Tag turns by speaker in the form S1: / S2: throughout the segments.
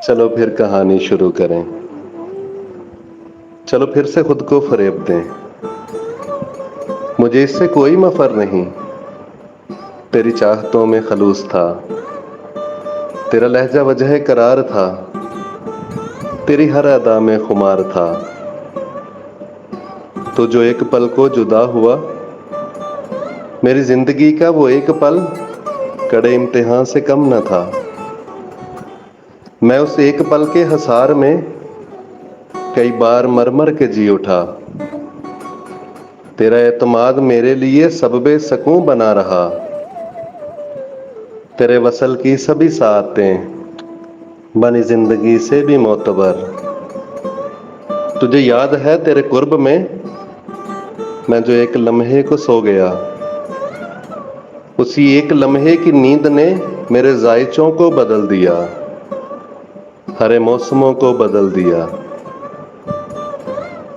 S1: चलो फिर कहानी शुरू करें। चलो फिर से खुद को फरेब दें। मुझे इससे कोई मफर नहीं। तेरी चाहतों में खलूस था। तेरा लहजा वजह करार था। तेरी हर अदा में खुमार था। तो जो एक पल को जुदा हुआ, मेरी जिंदगी का वो एक पल कड़े इम्तिहान से कम न था। मैं उस एक पल के हसार में कई बार मर मर के जी उठा। तेरा एतमाद मेरे लिए सबबे सकूं बना रहा। तेरे वसल की सभी सातें बनी जिंदगी से भी मोतबर। तुझे याद है तेरे कुर्ब में मैं जो एक लम्हे को सो गया, उसी एक लम्हे की नींद ने मेरे जायचों को बदल दिया, हरे मौसमों को बदल दिया।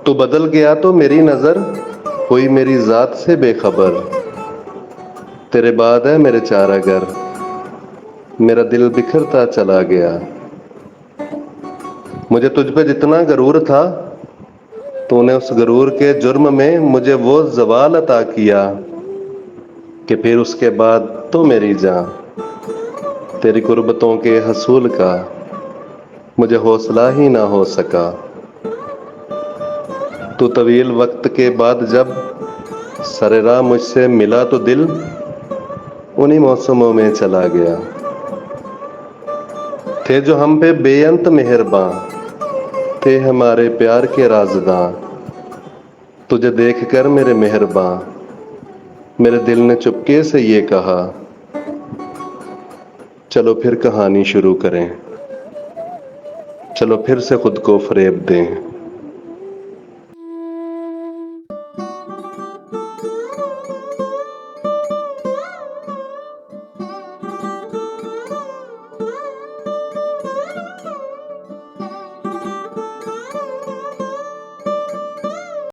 S1: तू बदल गया तो मेरी नजर हुई मेरी जात से बेखबर। तेरे बाद है मेरे चारागर, मेरा दिल बिखरता चला गया। मुझे तुझ पे जितना गरूर था, तूने उस गरूर के जुर्म में मुझे वो ज़वाल अता किया कि फिर उसके बाद तो मेरी जान तेरी कुर्बतों के हसूल का मुझे हौसला ही ना हो सका। तू तवील वक्त के बाद जब सरेराह मुझसे मिला तो दिल उन्हीं मौसमों में चला गया। थे जो हम पे बेअंत मेहरबान, थे हमारे प्यार के राज़दां। तुझे देखकर मेरे मेहरबान, मेरे दिल ने चुपके से ये कहा, चलो फिर कहानी शुरू करें। चलो फिर से खुद को फरेब दें।